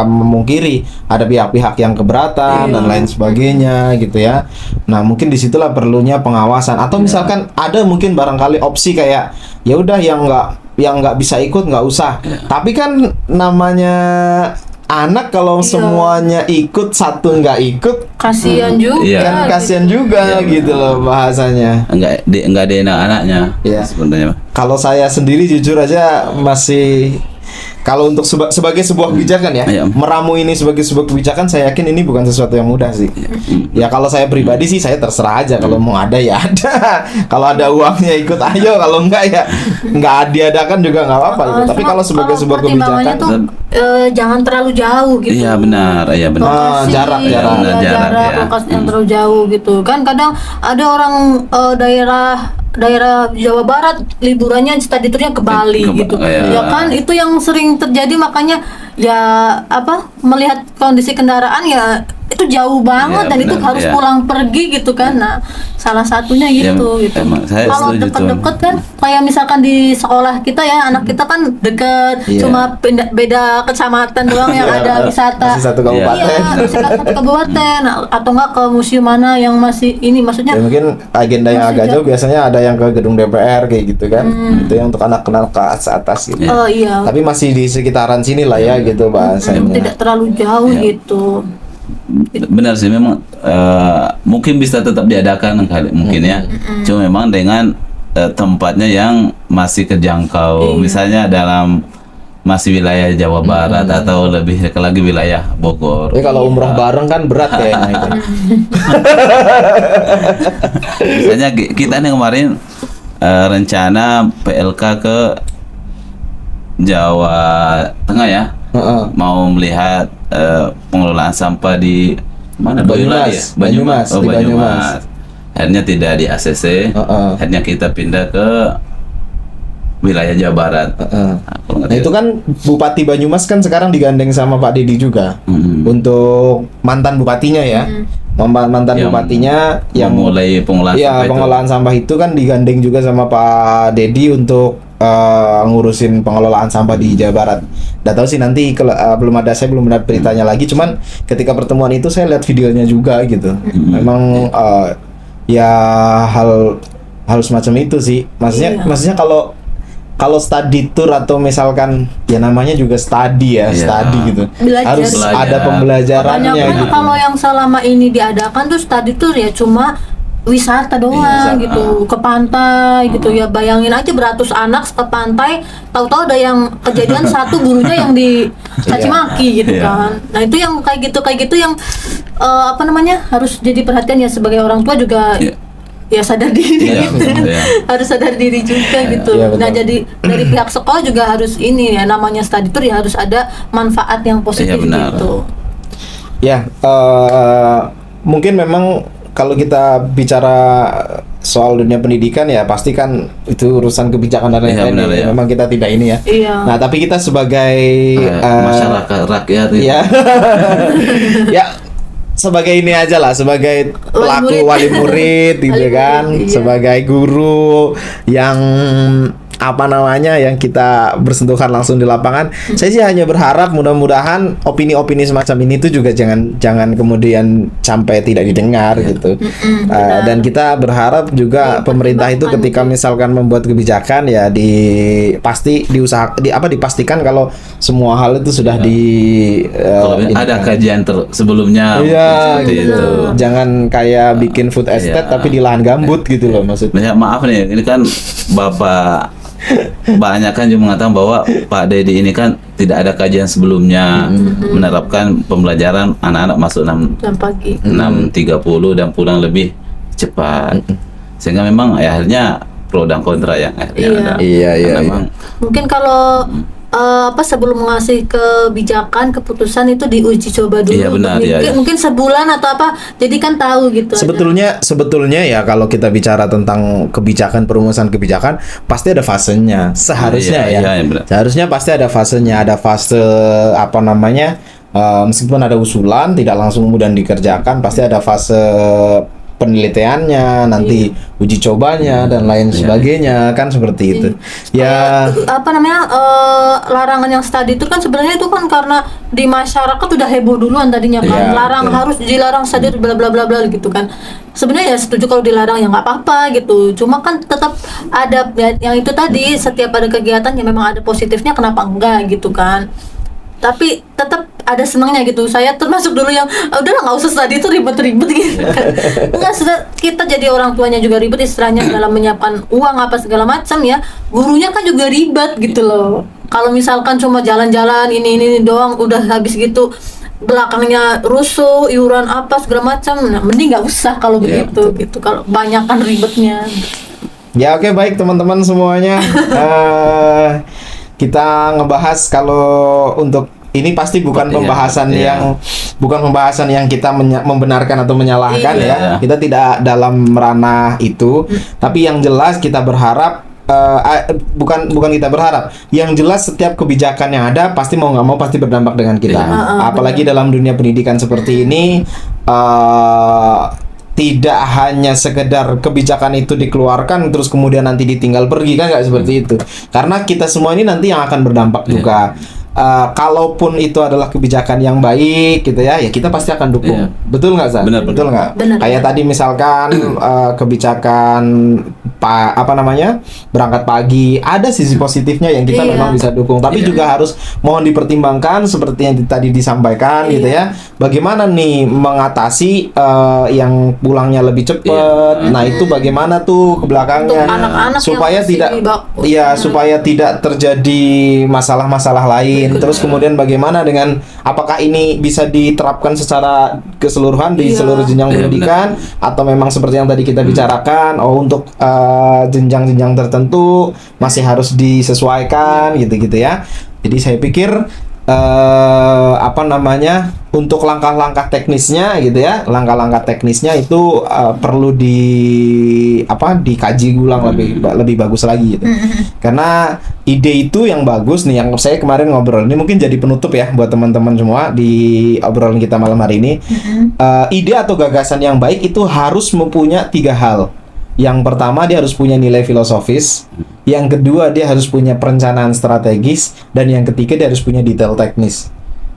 memungkiri ada pihak-pihak yang keberatan dan lain sebagainya gitu ya. Nah, mungkin disitulah perlunya pengawasan, atau misalkan ada mungkin barangkali opsi kayak ya udah yang nggak bisa ikut nggak usah. Tapi kan namanya anak kalau semuanya ikut, satu nggak ikut Kasihan juga. Iya. kan kasihan juga gitu loh bahasanya. Enggak ada anak-anaknya Iya. sebenarnya. Kalau saya sendiri jujur aja masih, kalau untuk sebagai sebuah kebijakan ya, Iya. meramu ini sebagai sebuah kebijakan, saya yakin ini bukan sesuatu yang mudah sih. Ya kalau saya pribadi sih saya terserah aja, kalau mau ada ya ada. Kalau ada uangnya ikut ayo, kalau enggak ya enggak diadakan juga nggak apa-apa gitu. Tapi kalau sebagai sebuah pertimbangannya kebijakan tuh jangan terlalu jauh gitu. Iya benar. Lokasi, jarak. iya, Benar, jarak, ya. lokasi yang terlalu jauh gitu kan. Kadang ada orang daerah Jawa Barat liburannya study tournya ke Bali gitu. Iya. Ya kan, itu yang sering terjadi, makanya ya melihat kondisi kendaraan ya itu jauh banget Iya, dan itu benar, harus iya. pulang pergi gitu kan. Nah, salah satunya Ya, gitu gitu. emang saya Kalau setuju tuh. deket-deket kan kayak misalkan di sekolah kita ya, anak kita kan deket, Iya. cuma beda kecamatan doang yang ada wisata. Masih satu kabupaten. Iya, misalkan satu kabupaten atau enggak ke museum mana yang masih ini maksudnya Ya mungkin agenda yang Masih agak jauh. jauh biasanya ada yang ke gedung DPR kayak gitu kan. Itu yang untuk anak kenal ke atas gitu. oh iya. Tapi masih di sekitaran sini lah ya gitu bahasanya. Tidak terlalu jauh Iya. gitu. Benar sih memang mungkin bisa tetap diadakan kali mungkin ya. Cuma memang dengan tempatnya yang masih kejangkau. Misalnya dalam masih wilayah Jawa Barat atau lebih dekat lagi wilayah Bogor. Tapi kalau umroh bareng kan berat kayaknya itu. Misalnya kita nih kemarin rencana PLK ke Jawa Tengah ya. Heeh. Mau melihat pengelolaan sampah di mana Banyumas. Boyolali ya? Banyumas, Oh, di Banyumas. Banyumas. Akhirnya tidak di ACC. Heeh. Akhirnya kita pindah ke wilayah Jawa Barat. Heeh. Kalau nggak Nah itu kan Bupati Banyumas kan sekarang digandeng sama Pak Dedi juga untuk mantan bupatinya ya. Mantan Yang bupatinya yang mulai pengolahan Iya, sampah itu. pengelolaan sampah itu kan digandeng juga sama Pak Dedi untuk ngurusin pengelolaan sampah di Jawa Barat. Nggak tahu sih nanti belum ada, saya belum melihat beritanya lagi. Cuman ketika pertemuan itu saya lihat videonya juga gitu. Memang ya hal semacam itu sih. Iya. Maksudnya kalau study tour atau misalkan ya namanya juga study ya, Iya. study gitu. Belajar. Harus Belajar. ada pembelajarannya Banyak gitu. kalau yang selama ini diadakan tuh study tour ya cuma wisata doang Wisata. gitu, ke pantai gitu ya. Bayangin aja beratus anak ke pantai, tahu-tahu ada yang kejadian satu gurunya yang dicaci maki gitu Iya. kan. Nah, itu yang kayak gitu yang apa namanya? Harus jadi perhatian ya sebagai orang tua juga. Iya. Ya sadar diri Iya, gitu. iya. Harus sadar diri juga gitu. Iya, betul. Nah, jadi dari pihak sekolah juga harus ini ya, namanya study tour ya harus ada manfaat yang positif Iya, benar. gitu. Ya, mungkin memang kalau kita bicara soal dunia pendidikan ya pasti kan itu urusan kebijakan dan Iya, lain-lain. benar, Ya. ya. Memang kita tidak ini ya. Iya. Nah, tapi kita sebagai Masyarakat rakyat itu. ya, ya sebagai ini aja lah, sebagai pelaku wali murid, gitu Wali kan, murid, iya. sebagai guru yang apa namanya yang kita bersentuhan langsung di lapangan. Saya sih hanya berharap mudah-mudahan opini-opini semacam ini tuh juga jangan kemudian sampai tidak didengar gitu. Dan kita berharap juga pemerintah itu ketika misalkan membuat kebijakan ya dipastikan kalau semua hal itu sudah Kalau ada kajian sebelumnya Iya, seperti gitu. itu. Jangan kayak bikin food estate Iya. tapi di lahan gambut gitu loh maksudnya. Maaf nih, ini kan Bapak banyak kan juga mengatakan bahwa Pak Dedi ini kan tidak ada kajian sebelumnya menerapkan pembelajaran anak-anak masuk Jam pagi. 6.30 dan pulang lebih cepat. Sehingga memang ya, akhirnya pro dan kontra yang akhirnya Iya. ada. Iya, iya, Karena memang Mungkin kalau sebelum mengasih kebijakan keputusan itu diuji coba dulu. Iya, benar, mungkin, iya. mungkin sebulan atau apa. Jadi kan tahu gitu. Sebetulnya ya kalau kita bicara tentang kebijakan, perumusan kebijakan pasti ada fasenya. Seharusnya Iya, ya. iya, benar. Seharusnya pasti ada fasenya, ada fase apa namanya? Meskipun ada usulan tidak langsung kemudian dikerjakan, pasti ada fase penelitiannya, nanti uji cobanya dan lain sebagainya kan seperti itu. Ya Apa namanya larangan yang tadi itu kan sebenarnya itu kan karena di masyarakat udah heboh duluan tadinya kan. Iya, Larang betul. harus dilarang saja bla bla bla bla gitu kan. Sebenarnya ya setuju kalau dilarang ya nggak apa-apa gitu. Cuma kan tetap ada yang itu tadi, setiap ada kegiatan yang memang ada positifnya, kenapa enggak gitu kan. Tapi tetap ada senangnya gitu. Saya termasuk dulu yang udahlah nggak usah tadi itu ribet-ribet gitu kan. Enggak, kita jadi orang tuanya juga ribet istilahnya dalam menyiapkan uang apa segala macam ya. Gurunya kan juga ribet gitu loh. Kalau misalkan cuma jalan-jalan ini doang udah habis gitu, belakangnya rusuh, iuran apa segala macam. Nah, mending nggak usah kalau Iya, begitu gitu. Kalau banyakan ribetnya. Ya oke, baik teman-teman semuanya. Kita ngebahas kalau untuk ini pasti bukan Iya, pembahasan iya. yang kita membenarkan atau menyalahkan Iya. ya. Kita tidak dalam ranah itu. Tapi yang jelas kita berharap bukan kita berharap. Yang jelas setiap kebijakan yang ada pasti mau nggak mau pasti berdampak dengan kita. Apalagi dalam dunia pendidikan seperti ini, tidak hanya sekedar kebijakan itu dikeluarkan terus kemudian nanti ditinggal pergi, kan nggak seperti itu. Karena kita semua ini nanti yang akan berdampak juga. Kalaupun itu adalah kebijakan yang baik gitu ya kita pasti akan dukung. Betul nggak, San? Betul nggak? Kayak tadi misalkan kebijakan berangkat pagi, ada sisi positifnya yang kita memang bisa dukung, tapi juga harus mohon dipertimbangkan seperti yang tadi disampaikan gitu ya. Bagaimana nih mengatasi yang pulangnya lebih cepat? Nah, itu bagaimana tuh ke belakangnya supaya supaya tidak terjadi masalah-masalah lain. Terus kemudian bagaimana dengan apakah ini bisa diterapkan secara keseluruhan di seluruh jenjang pendidikan atau memang seperti yang tadi kita bicarakan untuk jenjang-jenjang tertentu masih harus disesuaikan gitu-gitu ya. Jadi saya pikir untuk langkah-langkah teknisnya gitu ya, langkah-langkah teknisnya itu perlu dikaji ulang lebih bagus lagi gitu. Karena ide itu yang bagus nih, yang saya kemarin ngobrol ini mungkin jadi penutup ya buat teman-teman semua di obrolan kita malam hari ini. Ide atau gagasan yang baik itu harus mempunyai 3 hal. Yang pertama, dia harus punya nilai filosofis. Yang kedua, dia harus punya perencanaan strategis. Dan yang ketiga, dia harus punya detail teknis.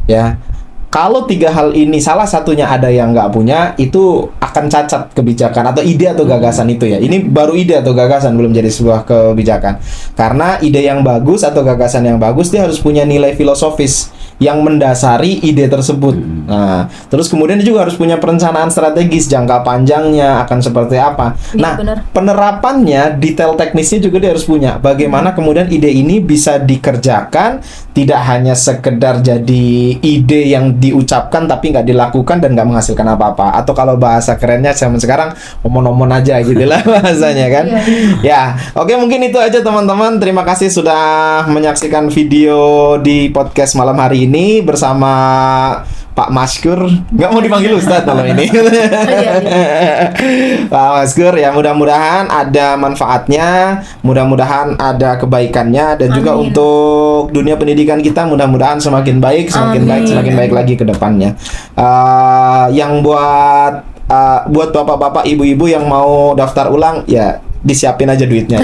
Ya, kalau 3 hal ini salah satunya ada yang nggak punya, itu akan cacat kebijakan atau ide atau gagasan itu ya. Ini baru ide atau gagasan, belum jadi sebuah kebijakan. Karena ide yang bagus atau gagasan yang bagus, dia harus punya nilai filosofis yang mendasari ide tersebut. Nah, terus kemudian dia juga harus punya perencanaan strategis, jangka panjangnya akan seperti apa. Nah, penerapannya, detail teknisnya juga dia harus punya. Bagaimana kemudian ide ini bisa dikerjakan, tidak hanya sekedar jadi ide yang diucapkan tapi nggak dilakukan dan nggak menghasilkan apa-apa. Atau kalau bahasa kerennya zaman sekarang, omon-omon aja gitu lah bahasanya kan. Ya, oke, mungkin itu aja teman-teman. Terima kasih sudah menyaksikan video di podcast malam hari ini bersama Pak Maskur. Nggak mau dipanggil Ustadz kalau ini. Pak Maskur, ya mudah-mudahan ada manfaatnya, mudah-mudahan ada kebaikannya, dan juga untuk dunia pendidikan kita mudah-mudahan semakin baik, semakin baik lagi ke depannya. Yang buat bapak-bapak, ibu-ibu yang mau daftar ulang, ya disiapin aja duitnya.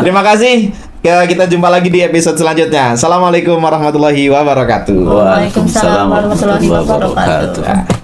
Terima kasih. Kita jumpa lagi di episode selanjutnya. Assalamualaikum warahmatullahi wabarakatuh. Waalaikumsalam warahmatullahi wabarakatuh.